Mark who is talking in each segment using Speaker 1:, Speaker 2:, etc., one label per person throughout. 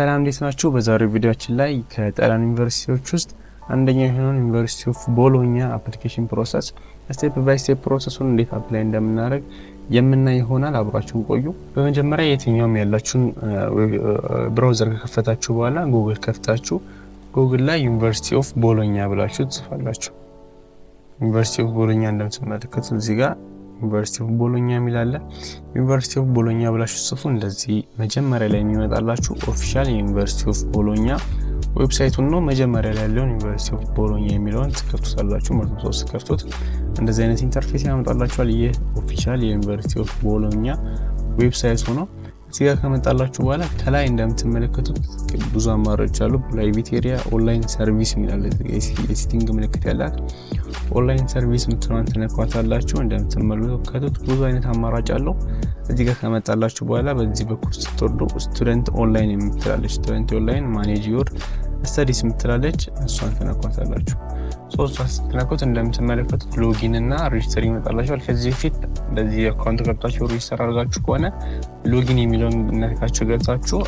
Speaker 1: ሰላም እንዴት ናችሁ? በዛሬው ቪዲዮአችን ላይ ከጣሊያን ዩኒቨርሲቲዎች ውስጥ አንደኛው የሆነው ዩኒቨርሲቲ ኦፍ ቦሎኛ አፕሊኬሽን ፕሮሰስ ስቴፕ ባይ ስቴፕ ፕሮሰሱን እንዴት አፕላይ እንደምናደርግ የምናይ ይሆናል። አብራችሁን ቆዩ። በመጀመሪያ የትኛውም ያላችሁን ብራውዘር ከከፈታችሁ በኋላ ጉግል ከፍታችሁ ጉግል ላይ ዩኒቨርሲቲ ኦፍ ቦሎኛ ብላችሁ ትጽፋላችሁ። ዩኒቨርሲቲ ኦፍ ቦሎኛ እንደምትመለከቱት እዚህ ጋር ዩኒቨርሲቲ ኦፍ ቦሎኛ የሚላለ ዩኒቨርሲቲ ኦፍ ቦሎኛ ብላችሁ ጽፉ። እንደዚህ መጀመሪያ ላይ የሚመጣላችሁ ኦፊሻል ዩኒቨርሲቲ ኦፍ ቦሎኛ ዌብሳይቱን ነው። መጀመሪያ ላይ ያለው ዩኒቨርሲቲ ኦፍ ቦሎኛ የሚለውን ትከፍቱታላችሁ ማለት ነው። ከፍቱት እንደዚህ አይነት ኢንተርፌስ ያመጣላችኋል። ይህ ኦፊሻል ዩኒቨርሲቲ ኦፍ ቦሎኛ ዌብሳይት ሆኖ እዚህ ጋር ከመጣላችሁ በኋላ ከላይ እንደምትመለከቱት ብዙ አማራጮች አሉ። ፕራይቬት ኤሪያ፣ ኦንላይን ሰርቪስ የሚላል የሴቲንግ ምልክት ያላት ኦንላይን ሰርቪስ ምትለዋን ተነኳታላችሁ። እንደምትመለከቱት ብዙ አይነት አማራጭ አለው። እዚህ ጋር ከመጣላችሁ በኋላ በዚህ በኩል ስትወርዱ ስቱደንት ኦንላይን የምትላለች ስቱደንት ኦንላይን ማኔጅ ዮር ስተዲስ የምትላለች እሷን ተነኳታላችሁ። ሶስት ስትነኩት እንደምትመለከቱት ሎጊን እና ሬጂስተር ይመጣላችኋል። ከዚህ በፊት እንደዚህ አካውንት ገብታችሁ ሬጂስተር አድርጋችሁ ከሆነ ሎጊን የሚለውን ነካችሁ ገብታችሁ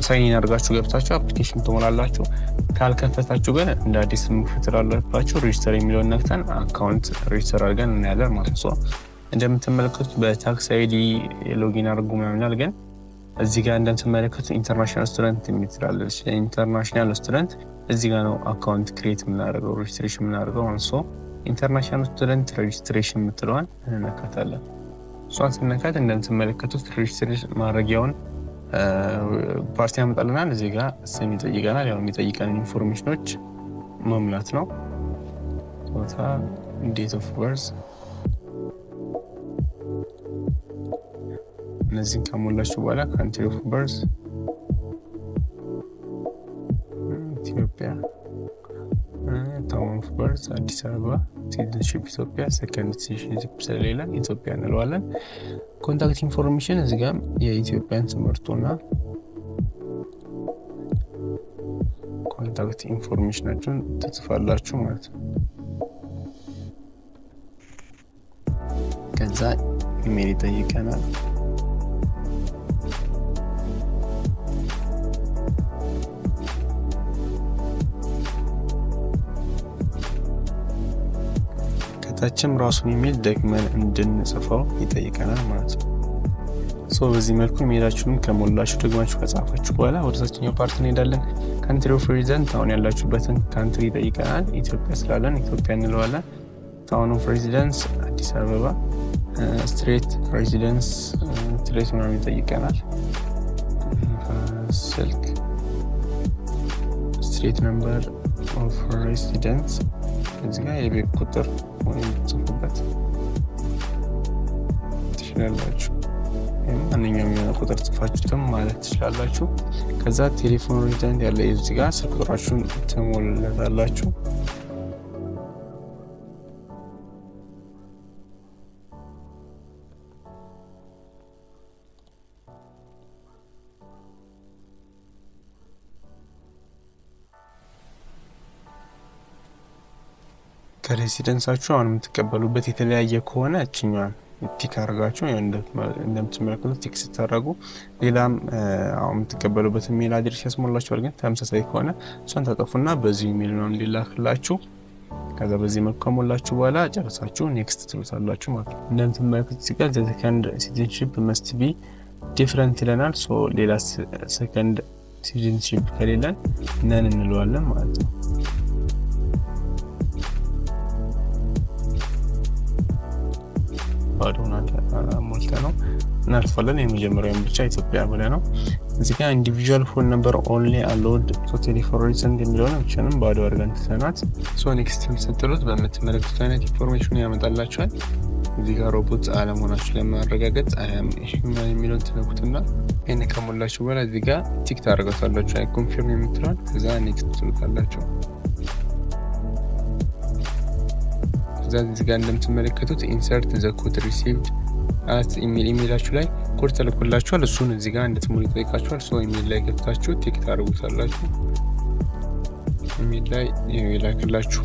Speaker 1: ሳይን ኢን አድርጋችሁ ገብታችሁ አፕሊኬሽን ትሞላላችሁ። ካልከፈታችሁ ግን እንደ አዲስ መክፈት አለባችሁ። ሬጂስተር የሚለውን ነክተን አካውንት ሬጂስተር አድርገን እናያለን ማለት ነው። እንደምትመለከቱት በታክስ አይዲ ሎጊን አድርጉ ምናምን ግን እዚህ ጋር እንደምትመለከቱት ኢንተርናሽናል ስቱደንት የሚትላለች ኢንተርናሽናል ስቱደንት እዚህ ጋር ነው አካውንት ክሬት የምናደርገው ሬጂስትሬሽን የምናደርገው ማለት ነው። ኢንተርናሽናል ስቱደንት ሬጂስትሬሽን የምትለዋን እንነካታለን። እሷን ስንነካት እንደምትመለከቱት ሬጂስትሬሽን ማድረጊያውን ፓርቲ ያመጣልናል። እዚህ ጋር ስም ይጠይቀናል። ያው የሚጠይቀን ኢንፎርሜሽኖች መሙላት ነው። ጾታ፣ ዴት ኦፍ በርዝ እነዚህን ከሞላችሁ በኋላ ካንትሪ ኦፍ በርዝ ኢትዮጵያ፣ ታውን ኦፍ በርዝ አዲስ አበባ፣ ሲቲዝንሺፕ ኢትዮጵያ፣ ሰከንድ ሲቲዝንሺፕ ስለሌላ ኢትዮጵያ እንለዋለን። ኮንታክት ኢንፎርሜሽን እዚህ ጋር የኢትዮጵያን ትምህርቱና ኮንታክት ኢንፎርሜሽናችሁን ትጽፋላችሁ ማለት ነው። ከዛ ኢሜል ይጠይቀናል። ታችም ራሱን ኢሜል ደግመን እንድንጽፈው ይጠይቀናል ማለት ነው። በዚህ መልኩ ኢሜላችሁን ከሞላችሁ ደግማችሁ ከጻፋችሁ በኋላ ወደ ታችኛው ፓርት እንሄዳለን። ካንትሪ ኦፍ ሬዚደንት አሁን ያላችሁበትን ካንትሪ ይጠይቀናል። ኢትዮጵያ ስላለን ኢትዮጵያ እንለዋለን። ታውን ኦፍ ሬዚደንስ አዲስ አበባ፣ ስትሬት ሬዚደንስ ስትሬት ምናምን ይጠይቀናል። ስልክ፣ ስትሬት ነምበር ኦፍ ሬዚደንስ እዚህ ጋር የቤት ቁጥር ወይም ጽፉበት ትችላላችሁ። ማንኛውም የሆነ ቁጥር ጽፋችሁትም ማለት ትችላላችሁ። ከዛ ቴሌፎን ሬዚደንት ያለ እዚህ ጋር ስልክ ቁጥራችሁን ትሞሉለታላችሁ። ከሬሲደንሳችሁ አሁን የምትቀበሉበት የተለያየ ከሆነ እችኛዋን ቲክ አድርጋችሁ እንደምትመለከቱት ቲክ ስታደርጉ ሌላም አሁን የምትቀበሉበት ሜል አድሬስ ያስሞላችኋል። ግን ተመሳሳይ ከሆነ እሷን ታጠፉና በዚህ ሜል ነው እንዲላክላችሁ። ከዛ በዚህ መልኩ ከሞላችሁ በኋላ ጨርሳችሁ ኔክስት ትሉታላችሁ ማለት ነው። እንደምትመለከቱት እዚህ ጋር ሰከንድ ሲቲዝንሺፕ መስት ቢ ዲፍረንት ይለናል። ሌላ ሰከንድ ሲቲዝንሺፕ ከሌለን ነን እንለዋለን ማለት ነው። ባዶና ሞልተ ነው እናልፋለን። የመጀመሪያውን ብቻ ኢትዮጵያ ብለ ነው። እዚህ ጋር ኢንዲቪጁዋል ፎን ነምበር ኦንሊ አሎድ ፎር ቴሌፎን ሬዚደንት የሚለውን ብቻንም ባዶ አድርገን ትተናት። ኔክስት ስትሉት በምትመለከቱት አይነት ኢንፎርሜሽን ያመጣላችኋል። እዚህ ጋር ሮቦት አለመሆናችሁ ለማረጋገጥ አያም ሂውማን የሚለውን ትነኩትና ይሄን ከሞላችሁ በኋላ እዚህ ጋር ቲክ ታደርጋላችሁ። አይ ኮንፊርም የምትለውን ከዛ ኔክስት ትሉታላችሁ። እዚህ ጋር እንደምትመለከቱት ኢንሰርት ዘ ኮድ ሪሲቭድ አት ኢሜላችሁ ላይ ኮድ ተልኮላችኋል። እሱን እዚህ ጋር እንድትሞሉ ይጠይቃችኋል። ኢሜል ላይ ገብታችሁ ቲክ ታደርጉታላችሁ። ኢሜል ላይ የላክላችሁ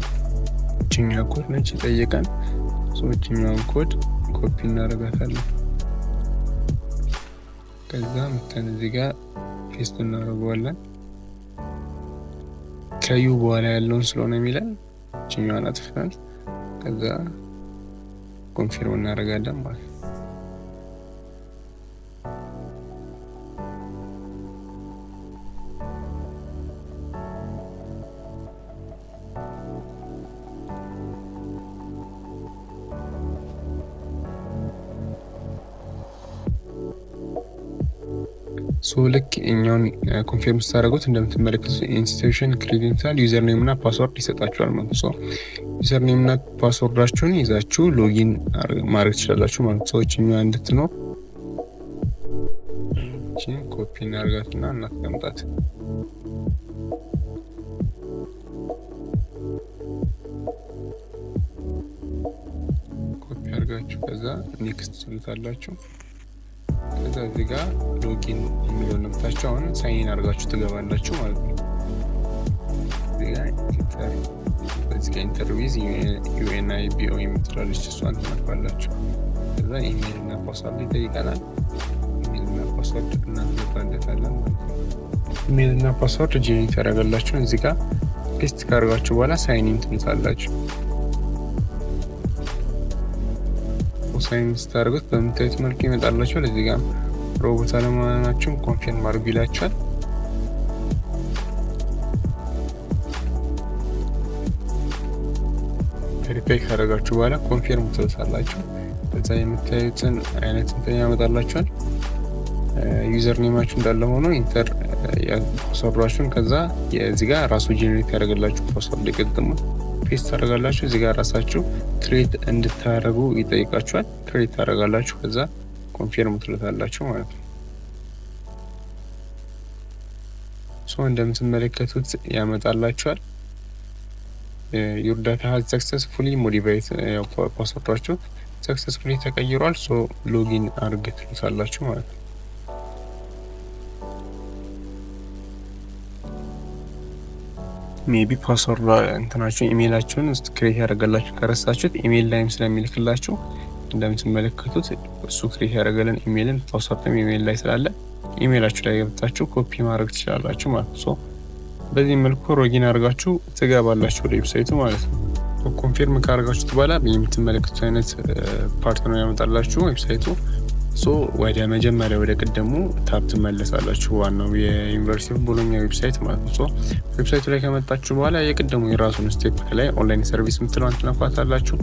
Speaker 1: እችኛ ኮድ ነች ይጠይቃል። እችኛውን ኮድ ኮፒ እናደርጋታለን። ከዛ መተን እዚህ ጋር ፔስት እናደርገዋለን። ከዩ በኋላ ያለውን ስለሆነ የሚለን እችኛዋን አጥፍተን ከዛ ኮንፊርም እናደርጋለን ማለት ነው። ልክ እኛውን ኮንፊርም ስታደርጉት እንደምትመለከቱት ኢንስቲትዩሽን ክሬዴንሻል ዩዘር ኔም እና ፓስወርድ ይሰጣችኋል ማለት ነው። ዩዘር ኔም እና ፓስወርዳችሁን ይዛችሁ ሎጊን ማድረግ ትችላላችሁ ማለት ነው። እኛዋ እንድትኖር እቺን ኮፒ እናርጋትና እናስቀምጣት። ኮፒ አድርጋችሁ ከዛ ኔክስት ትሉታላችሁ። ከዛ እዚህ ጋር ሎጊን የሚለውን ነክታችሁ አሁን ሳይን አድርጋችሁ ትገባላችሁ ማለት ነው። እዚህ ጋር ኢንተርቪዝ UNIBO የምትላለች እሷን ትነካላችሁ። ከዛ ኢሜል እና ፓስወርድ ይጠይቀናል። ኢሜል እና ፓስወርድ እናስገባለታለን ማለት ነው። ኢሜል እና ፓስወርድ ጄኔሬት ታደርጋላችሁ። እዚህ ጋር ፔስት ካደርጋችሁ በኋላ ሳይን ኢን ትሉታላችሁ። ሳይን ስታደርጉት በምታዩት መልኩ ይመጣላችኋል። እዚህ ጋር ሮቦት አለመሆናችሁን ኮንፊርም አድርጉ ይላችኋል። ቬሪፋይ ካደረጋችሁ በኋላ ኮንፊርም ትሉታላችሁ። ከዛ የምታዩትን አይነት እንትን ያመጣላችኋል። ዩዘር ኔማችሁ እንዳለ ሆኖ ኢንተር ፓስወርዳችሁን ከዛ እዚህ ጋር ራሱ ጄኔሬት ያደርግላችሁ ፓስወርድ ይቀጥሙ ፔስት ታደርጋላችሁ። እዚህ ጋር ራሳችሁ ክሬት እንድታደርጉ ይጠይቃችኋል። ክሬት ታደርጋላችሁ። ከዛ ኮንፊርም ትሉታላችሁ ማለት ነው። እንደምትመለከቱት ያመጣላችኋል። ዩር ዳታ ሃዝ ሰክሰስፉሊ ሞዲፋይድ ፓስወርዳችሁ ሰክሰስፉሊ ተቀይሯል። ሎጊን አድርጉ ትሉታላችሁ ማለት ነው። ሜቢ ፓስወርድ እንትናችሁ ኢሜይላችሁን ክሬት ያደርጋላችሁ ከረሳችሁት ኢሜይል ላይም ስለሚልክላችሁ እንደምትመለከቱት እሱ ክሬት ያደርገልን ኢሜይልን ፓስወርድም ኢሜይል ላይ ስላለ ኢሜይላችሁ ላይ ገብታችሁ ኮፒ ማድረግ ትችላላችሁ ማለት ነው። በዚህ መልኩ ሎጊን አድርጋችሁ ትገባላችሁ ወደ ዌብሳይቱ ማለት ነው። ኮንፊርም ካደረጋችሁት በኋላ የምትመለከቱት አይነት ፓርት ነው ያመጣላችሁ ዌብሳይቱ። ወደ መጀመሪያ ወደ ቀደሙ ታብ ትመለሳላችሁ። ዋናው የዩኒቨርሲቲ ኦፍ ቦሎኛ ዌብሳይት ማለት ነው። ዌብሳይቱ ላይ ከመጣችሁ በኋላ የቀደሙ የራሱን ስቴፕ ላይ ኦንላይን ሰርቪስ የምትለዋን ትነኳታላችሁ።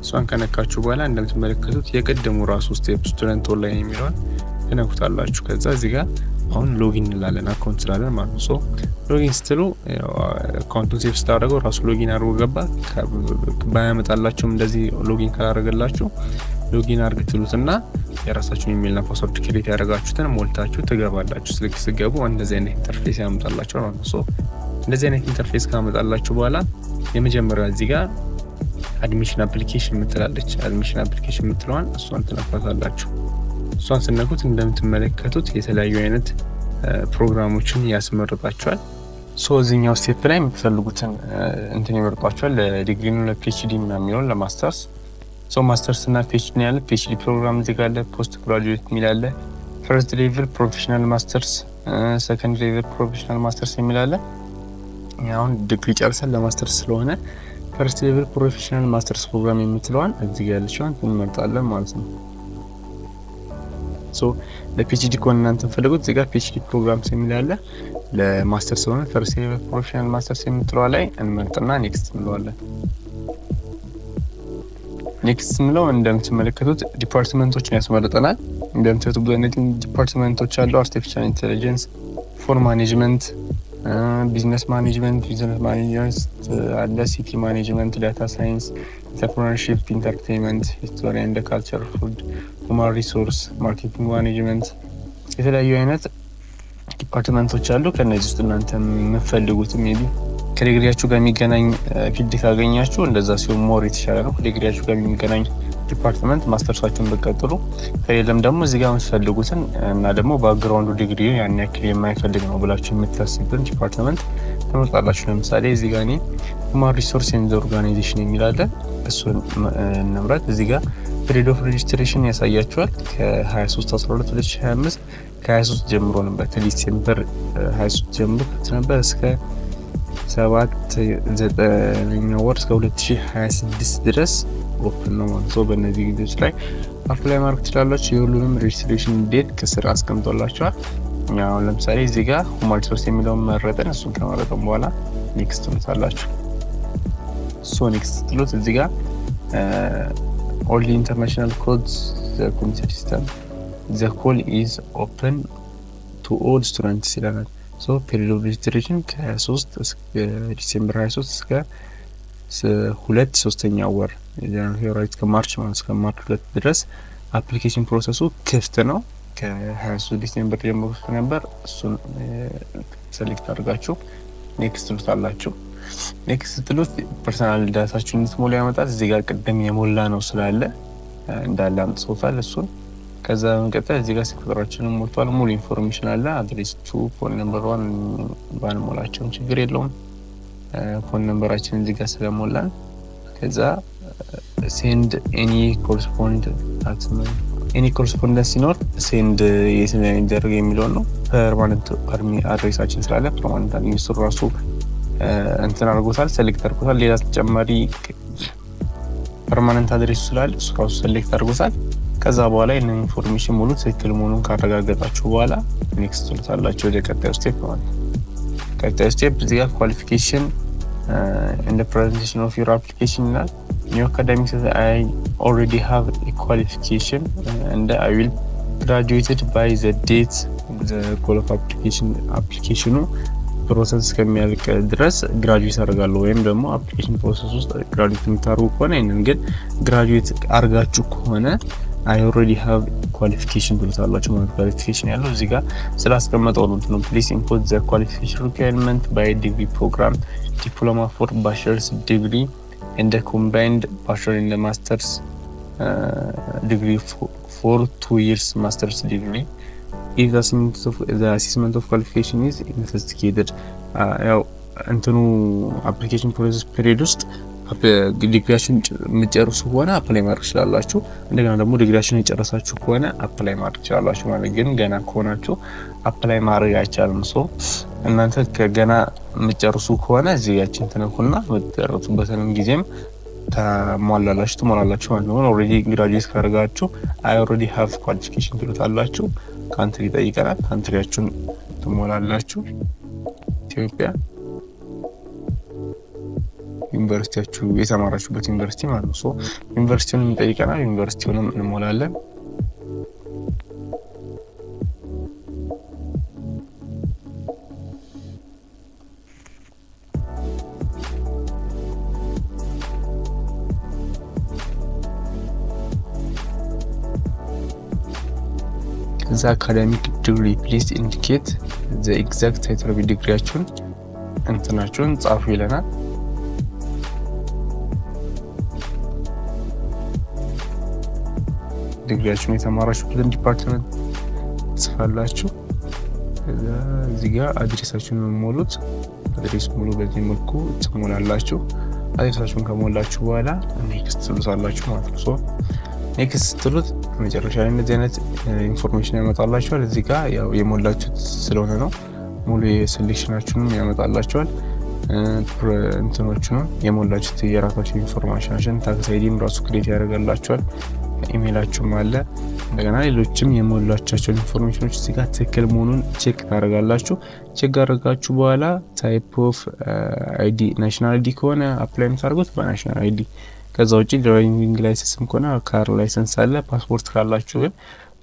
Speaker 1: እሷን ከነካችሁ በኋላ እንደምትመለከቱት የቀደሙ ራሱ ስቴፕ ስቱደንት ኦንላይን የሚለውን ትነኩታላችሁ። ከዛ እዚህ ጋር አሁን ሎጊን እንላለን አካውንት ስላለን ማለት ነው። ሎጊን ስትሉ አካውንቱን ሴቭ ስታደርገው ራሱ ሎጊን አድርጎ ገባ። ባያመጣላችሁም እንደዚህ ሎጊን ካላደረገላችሁ ሎጊን አድርግ ትሉትና የራሳችሁን ኢሜይልና ፓስወርድ ክሬት ያደረጋችሁትን ሞልታችሁ ትገባላችሁ። ስልክ ስገቡ እንደዚህ አይነት ኢንተርፌስ ያመጣላችሁ ማለት ነው። እንደዚህ አይነት ኢንተርፌስ ካመጣላችሁ በኋላ የመጀመሪያው እዚህ ጋር አድሚሽን አፕሊኬሽን የምትላለች አድሚሽን አፕሊኬሽን የምትለዋን እሷን ትነኳታላችሁ። እሷን ስነኩት እንደምትመለከቱት የተለያዩ አይነት ፕሮግራሞችን ያስመርጣችኋል። እዚህኛው ስቴፕ ላይ የምትፈልጉትን እንትን ይመርጧችኋል። ለዲግሪ ነው፣ ለፒኤችዲ ምናምን የሚሆን ለማስተርስ ማስተርስ እና ፒኤችዲ ያለ ፒኤችዲ ፕሮግራም እዚህ ጋር አለ። ፖስት ግራጁዌት የሚል አለ። ፈርስት ሌቭል ፕሮፌሽናል ማስተርስ፣ ሰከንድ ሌቭል ፕሮፌሽናል ማስተርስ የሚል አለ። አሁን ዲግሪ ጨርሰን ለማስተርስ ስለሆነ ፈርስት ሌቭል ፕሮፌሽናል ማስተርስ ፕሮግራም የምትለዋን እዚህ ጋር ያለችውን እንመርጣለን ማለት ነው። ለፒኤችዲ ከሆነ እናንተ ፈልጉት እዚህ ጋር ፒኤችዲ ፕሮግራምስ የሚል አለ። ለማስተርስ ስለሆነ ፈርስት ሌቭል ፕሮፌሽናል ማስተርስ የምትለዋ ላይ እንመርጥና ኔክስት እንለዋለን። ኔክስት ስንለው እንደምትመለከቱት ዲፓርትመንቶችን ያስመርጠናል። እንደምትመለከቱት ብዙ አይነት ዲፓርትመንቶች አሉ። አርቲፊሻል ኢንተለጀንስ፣ ፎር ማኔጅመንት፣ ቢዝነስ ማኔጅመንት አለ፣ ሲቲ ማኔጅመንት፣ ዳታ ሳይንስ፣ ኢንተርፕረነርሺፕ፣ ኢንተርቴይንመንት፣ ሂስቶሪ ኤንድ ካልቸር፣ ፉድ፣ ሁማን ሪሶርስ፣ ማርኬቲንግ ማኔጅመንት የተለያዩ አይነት ዲፓርትመንቶች አሉ። ከነዚህ ውስጥ እናንተ የምትፈልጉት ሜቢ ከዲግሪያችሁ ጋር የሚገናኝ ፊልድ ካገኛችሁ እንደዛ ሲሆን ሞር የተሻለ ነው። ከዲግሪያችሁ ጋር የሚገናኝ ዲፓርትመንት ማስተርሳችሁን ብትቀጥሉ፣ ከሌለም ደግሞ እዚህ ጋር የምትፈልጉትን እና ደግሞ ባክግራውንዱ ዲግሪ ያን ያክል የማይፈልግ ነው ብላችሁ የምታስቡትን ዲፓርትመንት ትመርጣላችሁ። ለምሳሌ እዚህ ጋር እኔ ሁማን ሪሶርስ ኤንድ ኦርጋናይዜሽን የሚል አለ። እሱን እንምረጥ። እዚህ ጋር ፔሪድ ኦፍ ሬጅስትሬሽን ያሳያችኋል ከ23/12/2025 ከ23 ጀምሮ ነበር ከዲሴምበር 23 ጀምሮ ነበር እስከ 7-9 ወር እስከ 2026 ድረስ ኦፕን ነው ማለት ነው። በእነዚህ ጊዜዎች ላይ አፕላይ ማድረግ ትችላላችሁ። የሁሉንም ሬጅስትሬሽን ዴት ከስር አስቀምጦላችኋል። አሁን ለምሳሌ እዚህ ጋር ሁማን ሪሶርስ የሚለውን መረጠን። እሱን ከመረጠን በኋላ ኔክስት ትሉታላችሁ። ኔክስት ትሉት እዚህ ጋር ኦንሊ ኢንተርናሽናል ኮድስ ዘ ኮምፒውተር ሲስተም ዘ ኮል ኢዝ ኦፕን ቱ ኦል ስቱደንትስ ይላል። ፔሪድ ኦፍ ሬጅስትሬሽን ከ3 እስከ ዲሴምበር 23 እስከ 2/3 ወር ፌብሩዋሪ እስከ ማርች ማለት እስከ ማርች 2 ድረስ አፕሊኬሽን ፕሮሰሱ ክፍት ነው። ከ23 ዲሴምበር ጀምሮ ነበር። እሱን ሴሌክት አድርጋችሁ ኔክስት ትሉታላችሁ። ኔክስት ትሉት ፐርሰናል ዳታችሁን እንድትሞሉ ያመጣል። እዚህ ጋር ቅድም የሞላ ነው ስላለ እንዳለ አምጥቶታል እሱን። ከዛ በመቀጠል እዚህ ጋር ስልክ ቁጥራችንን ሞልቷል። ሙሉ ኢንፎርሜሽን አለ። አድሬስ 2 ፎን ነምበር 1 ባንሞላቸውም ችግር የለውም። ፎን ነምበራችንን እዚህ ጋር ስለሞላን ከዛ ሴንድ ኤኒ ኮረስፖንደንስ ሲኖር ሴንድ የትኛው ይደረግ የሚለው ነው። ፐርማነንት አድሬሳችን ስላለ ፐርማነንት አድሬሱ ራሱ እንትን አድርጎታል፣ ሴሌክት አድርጎታል። ሌላ ተጨማሪ ፐርማነንት አድሬሱ ስላለ እሱ ራሱ ሴሌክት አድርጎታል። ከዛ በኋላ ይሄንን ኢንፎርሜሽን ሙሉ ትክክል መሆኑን ካረጋገጣችሁ በኋላ ኔክስት ትሉታላችሁ ወደ ቀጣዩ ስቴፕ ማለት ነው። ቀጣዩ ስቴፕ እዚህ ጋር ኳሊፊኬሽን and the presentation of your application ይላል። new academic says I already have a qualification and I will graduated by the date the call of application ፕሮሰስ እስከሚያልቅ ድረስ ግራጁዌት አደርጋለሁ። ወይም ደግሞ አፕሊኬሽን ፕሮሰስ ውስጥ ግራጁዌት የምታደርጉ ከሆነ ይሄንን ግን ግራጁዌት አድርጋችሁ ከሆነ I already have qualification ብሉታላችሁ ማለት ኳሊፊኬሽን ያለው እዚህ ጋር ስላስቀመጠው ነው። please input the qualification requirement by degree program diploma for bachelor's degree and the combined bachelor and the master's degree for 2 years master's degree. If the assessment of qualification is investigated ያው እንትኑ አፕሊኬሽን ፕሮሰስ ፔሪድ ውስጥ ዲግሪያችሁን የምትጨርሱ ከሆነ አፕላይ ማድረግ ትችላላችሁ። እንደገና ደግሞ ዲግሪያችሁን የጨረሳችሁ ከሆነ አፕላይ ማድረግ ትችላላችሁ ማለት ግን ገና ከሆናችሁ አፕላይ ማድረግ አይቻልም። እናንተ ከገና የምትጨርሱ ከሆነ እዚህ ያችን ተነኩና የምትጨርሱበትንም ጊዜም ትሞላላችሁ ማለት ነው። ኦልሬዲ ግራጁዌት ካደረጋችሁ I already have qualification ትሉታላችሁ። ካንትሪ ይጠይቀናል። ካንትሪያችሁን ትሞላላችሁ። ኢትዮጵያ ዩኒቨርሲቲያችሁ የተማራችሁበት ዩኒቨርሲቲ ማለት ነው። ዩኒቨርሲቲውን ይጠይቀናል። ዩኒቨርሲቲውንም እንሞላለን። the academic degree please indicate the exact title of ዲግሪያችሁን እንትናችሁን ጻፉ ይለናል። ዲግሪያችሁን የተማራችሁበትን ዲፓርትመንት ጽፋላችሁ። እዚህ ጋር አድሬሳችሁን ሞሉት። አድሬስ ሙሉ በዚህ መልኩ ትሞላላችሁ። አድሬሳችሁን ከሞላችሁ በኋላ ኔክስት ትሉታላችሁ ማለት ነው። ኔክስት ትሉት መጨረሻ ላይ እንደዚህ አይነት ኢንፎርሜሽን ያመጣላችኋል። እዚህ ጋር ያው የሞላችሁት ስለሆነ ነው። ሙሉ የሴሌክሽናችሁንም ያመጣላችኋል። እንትኖቹንም የሞላችሁት የራሳችሁ ኢንፎርሜሽን ታክስ አይዲም ራሱ ክሬት ያደርጋላችኋል። ኢሜይላችሁም አለ። እንደገና ሌሎችም የሞላቻቸው ኢንፎርሜሽኖች እዚህ ጋር ትክክል መሆኑን ቼክ ታደርጋላችሁ። ቼክ አድርጋችሁ በኋላ ታይፕ ኦፍ አይዲ ናሽናል አይዲ ከሆነ አፕላይ የምታደርጉት በናሽናል አይዲ። ከዛ ውጪ ድራይቪንግ ላይሰንስም ከሆነ ካር ላይሰንስ አለ። ፓስፖርት ካላችሁ ግን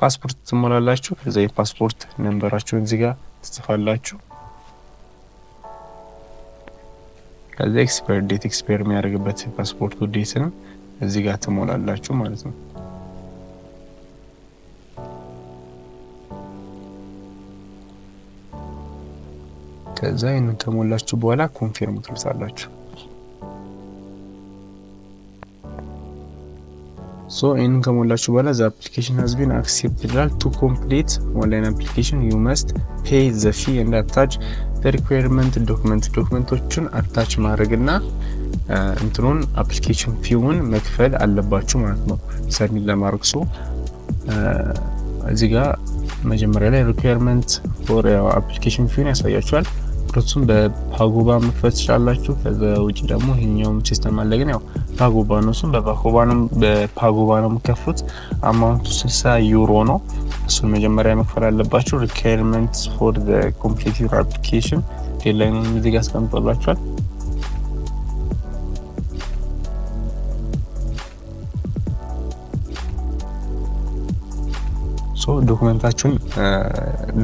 Speaker 1: ፓስፖርት ትሞላላችሁ። ከዛ የፓስፖርት ነምበራችሁን እዚህ ጋር ትጽፋላችሁ። ከዛ ኤክስፓየር ዴት ኤክስፓየር የሚያደርግበት ፓስፖርት ዴትንም እዚህ ጋር ትሞላላችሁ ማለት ነው። ከዛ ይሄንን ከሞላችሁ በኋላ ኮንፊርም ትሉታላችሁ። ይሄንን ከሞላችሁ በኋላ the application has been accepted ይላል። to complete online application you must pay the fee and attach the requirement ዶክመንቶችን አታች ማድረግና እንትኑን አፕሊኬሽን ፊውን መክፈል አለባችሁ ማለት ነው። ሰሚት ለማድረግ እዚህ ጋር መጀመሪያ ላይ ሪኳየርመንት ፎር አፕሊኬሽን ፊውን ያሳያችኋል። ፕሮሰሱን በፓጎባ መክፈት ትችላላችሁ። ከዛ ውጪ ደግሞ ይሄኛው ሲስተም አለ፣ ግን ያው ፓጎባ ነው። እሱም በፓጎባ ነው የምከፍሉት። አማውንቱ 60 ዩሮ ነው። እሱን መጀመሪያ መክፈል አለባችሁ። ሪኳየርመንት ፎር ዘ ኮምፕሊት ዩር አፕሊኬሽን ዴድላይኑን እዚህ ጋር አስቀምጦላችኋል። ዶክመንታችሁን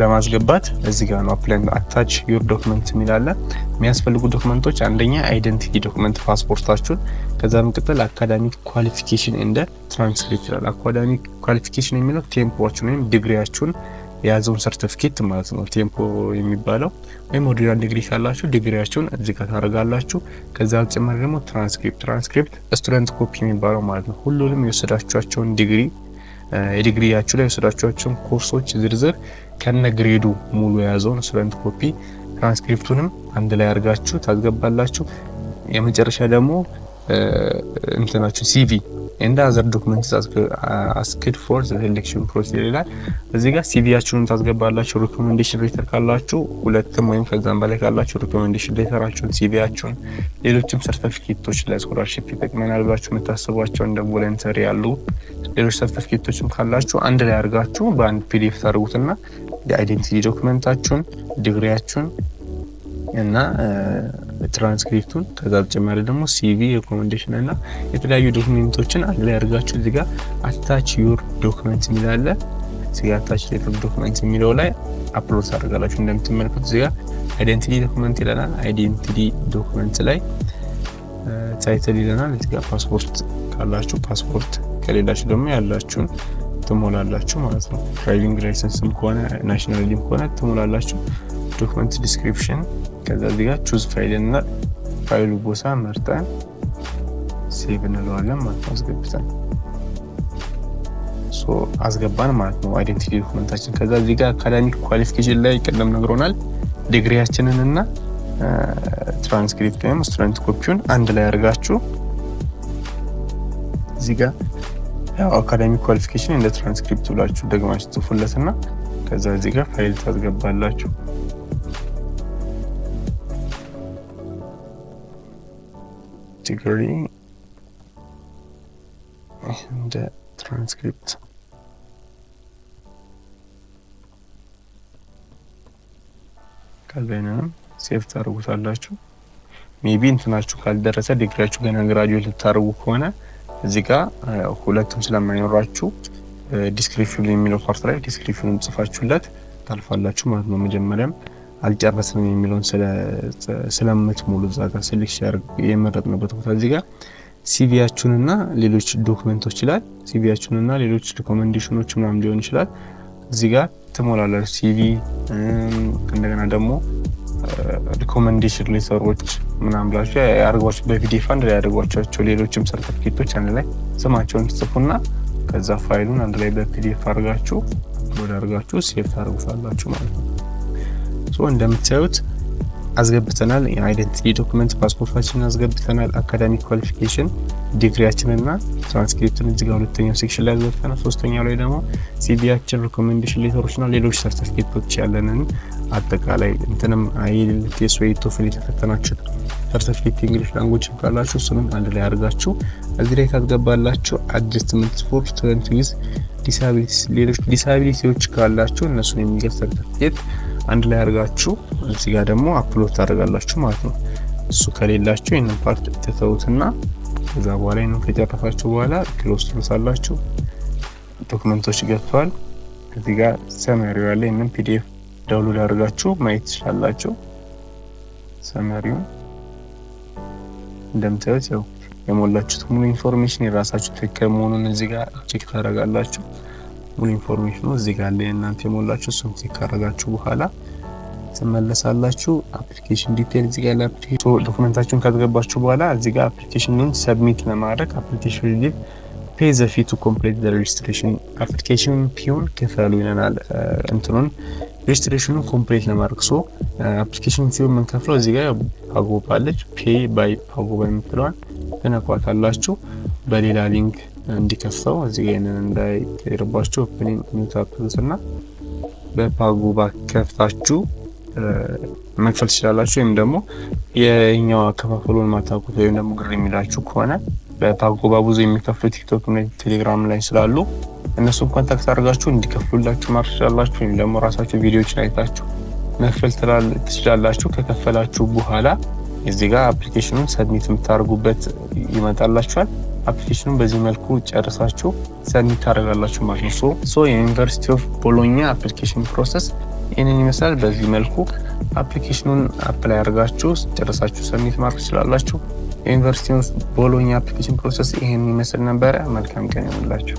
Speaker 1: ለማስገባት እዚህ ጋር ነው አፕላይ አታች ዩር ዶክመንት የሚላለ። የሚያስፈልጉ ዶክመንቶች አንደኛ አይደንቲቲ ዶክመንት ፓስፖርታችሁን፣ ከዛ በመቀጠል አካዳሚክ ኳሊፊኬሽን እንደ ትራንስክሪፕት ይላል። አካዳሚክ ኳሊፊኬሽን የሚለው ቴምፖዋችሁን ወይም ዲግሪያችሁን የያዘውን ሰርቲፊኬት ማለት ነው። ቴምፖ የሚባለው ወይም ኦርዲናል ዲግሪ ካላችሁ ዲግሪያችሁን እዚህ ጋር ታደርጋላችሁ። ከዛ በተጨማሪ ደግሞ ትራንስክሪፕት ስቱደንት ኮፒ የሚባለው ማለት ነው። ሁሉንም የወሰዳችኋቸውን የዲግሪያችሁ ላይ የወሰዳችኋቸውን ኮርሶች ዝርዝር ከነ ግሬዱ ሙሉ የያዘውን ስቱደንት ኮፒ ትራንስክሪፕቱንም አንድ ላይ አድርጋችሁ ታስገባላችሁ። የመጨረሻ ደግሞ እንትናችሁ ሲቪ እንደ አዘር ዶክመንትስ አስክድ ፎር ዘ ሴሌክሽን ፕሮሲጀር ይላል። እዚህ ጋር ሲቪያችሁን ታስገባላችሁ። ሪኮሜንዴሽን ሌተር ካላችሁ ሁለትም ወይም ከዛም በላይ ካላችሁ ሪኮሜንዴሽን ሌተራችሁን፣ ሲቪያችሁን፣ ሌሎችም ሰርቲፊኬቶች ለስኮላርሺፕ ይጠቅመናል ብላችሁ የምታስቧቸው እንደ ቮለንተሪ ያሉ ሌሎች ሰርቲፊኬቶችም ካላችሁ አንድ ላይ አድርጋችሁ በአንድ ፒዲኤፍ ታደርጉትና የአይዴንቲቲ ዶክመንታችሁን፣ ዲግሪያችሁን እና ትራንስክሪፕቱን ከዛ በተጨማሪ ደግሞ ሲቪ ሪኮሜንዴሽን እና የተለያዩ ዶክመንቶችን አንድ ላይ አድርጋችሁ እዚህ ጋር አታች ዩር ዶክመንት የሚላለ እዚህ ጋር አታች ዩር ዶክመንት የሚለው ላይ አፕሎድ ታደርጋላችሁ። እንደምትመለከቱት እዚህ ጋር አይዴንቲቲ ዶክመንት ይለናል። አይዴንቲቲ ዶክመንት ላይ ታይትል ይለናል። እዚህ ጋር ፓስፖርት ካላችሁ ፓስፖርት፣ ከሌላችሁ ደግሞ ያላችሁን ትሞላላችሁ ማለት ነው። ድራይቪንግ ላይሰንስም ከሆነ ናሽናሊቲም ከሆነ ትሞላላችሁ። ዶክመንት ዲስክሪፕሽን ከዛ እዚህ ጋር ቹዝ ፋይል እና ፋይሉ ቦታ መርጠን ሴቭ እንለዋለን ማለት ነው። አስገብተን አስገባን ማለት ነው አይዴንቲቲ ዶክመንታችን። ከዛ እዚህ ጋር አካዳሚክ ኳሊፊኬሽን ላይ ቀደም ነግሮናል። ዲግሪያችንን እና ትራንስክሪፕት ወይም ስቱደንት ኮፒውን አንድ ላይ አድርጋችሁ እዚህ ጋር ያው አካዳሚክ ኳሊፊኬሽን እንደ ትራንስክሪፕት ብላችሁ ደግማችሁ ጽፉለትና ከዛ እዚህ ጋር ፋይል ታስገባላችሁ። ዲግሪ እንደ ትራንስክሪፕት ከዛይንም ሴቭ ታደርጉታላችሁ። ሜቢ እንትናችሁ ካልደረሰ ዲግሪያችሁ ገና ግራጁዌት ልታደርጉ ከሆነ እዚህ ጋር ሁለቱም ስለማይኖራችሁ ዲስክሪፕሽን የሚለው ፓርት ላይ ዲስክሪፕሽኑን ጽፋችሁለት ታልፋላችሁ ማለት ነው። መጀመሪያም አልጨረስንም የሚለውን ስለምትሞሉ እዛ ጋር ሴሌክሽን የመረጥንበት ቦታ እዚህ ጋር ሲቪያችሁንና ሌሎች ዶክመንቶች ይላል። ሲቪያችሁንና ሌሎች ሪኮሜንዴሽኖች ምናምን ሊሆን ይችላል እዚህ ጋር ትሞላላችሁ። ሲቪ እንደገና ደግሞ ሪኮሜንዴሽን ሌተሮች ምናምን ብላችሁ ያርጓችሁ በፒዲኤፍ አንድ ላይ ያርጓችሁ። ሌሎችም ሰርቲፊኬቶች አንድ ላይ ስማቸውን ትጽፉና ከዛ ፋይሉን አንድ ላይ በፒዲኤፍ አድርጋችሁ ወደ አድርጋችሁ ሴቭ ታደርጉታላችሁ ማለት ነው። እንደምታዩት አስገብተናል። የአይዴንቲቲ ዶክመንት ፓስፖርታችንን አስገብተናል። አካዳሚክ ኳሊፊኬሽን ዲግሪያችንና ትራንስክሪፕትን እዚህ ጋር ሁለተኛው ሴክሽን ላይ አስገብተናል። ሶስተኛው ላይ ደግሞ ሲቪያችን፣ ሪኮሜንዴሽን ሌተሮችና ሌሎች ሰርቲፊኬቶች ያለንን አጠቃላይ እንትንም አይኤልቲኤስ ወይ ቶፍል የተፈተናችሁ ሰርቲፊኬት እንግሊሽ ላንጉዌጅ ካላችሁ እሱንም አንድ ላይ አድርጋችሁ እዚህ ላይ ታስገባላችሁ። አድጀስትመንት ፎር ስቱደንት ዊዝ ዲሳቢሊቲስ፣ ሌሎች ዲሳቢሊቲዎች ካላችሁ እነሱን የሚገልጽ ሰርቲፊኬት አንድ ላይ አድርጋችሁ እዚህ ጋር ደግሞ አፕሎድ ታደርጋላችሁ ማለት ነው። እሱ ከሌላችሁ ይሄንን ፓርት ተተውትና ከዛ በኋላ ይሄንን ከጨረሳችሁ በኋላ ክሎዝ ትሉታላችሁ። ዶክመንቶች ገብተዋል። እዚህ ጋር ሰመሪው አለ። ይሄንን ፒዲኤፍ ዳውንሎድ አድርጋችሁ ማየት ትችላላችሁ። ሰመሪውን እንደምታዩት ያው የሞላችሁት ሙሉ ኢንፎርሜሽን የራሳችሁ ትክክል መሆኑን እዚህ ጋር ቼክ ታደርጋላችሁ። ሙሉ ኢንፎርሜሽኑ እዚህ ጋር ላይ እናንተ የሞላችሁ እሱን ቼክ ካደረጋችሁ በኋላ ተመለሳላችሁ። አፕሊኬሽን ዲቴል እዚህ ጋር ለአፕሊኬሽን ዶክመንታችሁን ካስገባችሁ በኋላ እዚህ ጋር አፕሊኬሽኑን ሰብሚት ለማድረግ አፕሊኬሽን ሪሊቭ ፔይ ዘ ፊ ቱ ኮምፕሊት ዘ ሬጅስትሬሽን አፕሊኬሽን ፒውን ክፈሉ ይለናል። እንትኑን ሬጅስትሬሽኑን ኮምፕሊት ለማድረግ አፕሊኬሽን ፊውን የምንከፍለው እዚህ ጋር ፓጎባ አለች። ፔይ ባይ ፓጎባ የምትለዋን ትነኳታላችሁ። በሌላ ሊንክ እንዲከፍተው እዚህ ጋር እንዳይቀርባችሁ ኦፕኒንግ ኒው ታፕስና በፓጎባ ከፍታችሁ መክፈል ትችላላችሁ። ወይም ደግሞ የኛው አከፋፈሉን ማታውቁት ወይም ደግሞ ግር የሚላችሁ ከሆነ በፓጎባ ብዙ የሚከፍሉ ቲክቶክ እና ቴሌግራም ላይ ስላሉ እነሱን ኮንታክት አድርጋችሁ እንዲከፍሉላችሁ ማድረግ ትችላላችሁ። ወይም ደግሞ ራሳችሁ ቪዲዮዎችን አይታችሁ መክፈል ትችላላችሁ። ከከፈላችሁ በኋላ እዚህ ጋር አፕሊኬሽኑን ሰብሚት የምታደርጉበት ይመጣላችኋል። አፕሊኬሽኑን በዚህ መልኩ ጨርሳችሁ ሰብሚት ታደርጋላችሁ ማለት ነው። ሶ የዩኒቨርሲቲ ኦፍ ቦሎኛ አፕሊኬሽን ፕሮሰስ ይህንን ይመስላል። በዚህ መልኩ አፕሊኬሽኑን አፕላይ አድርጋችሁ ጨርሳችሁ ሰብሚት ማድረግ ትችላላችሁ። የዩኒቨርሲቲ ኦፍ ቦሎኛ አፕሊኬሽን ፕሮሰስ ይህንን ይመስል ነበረ። መልካም ቀን ይሁንላችሁ።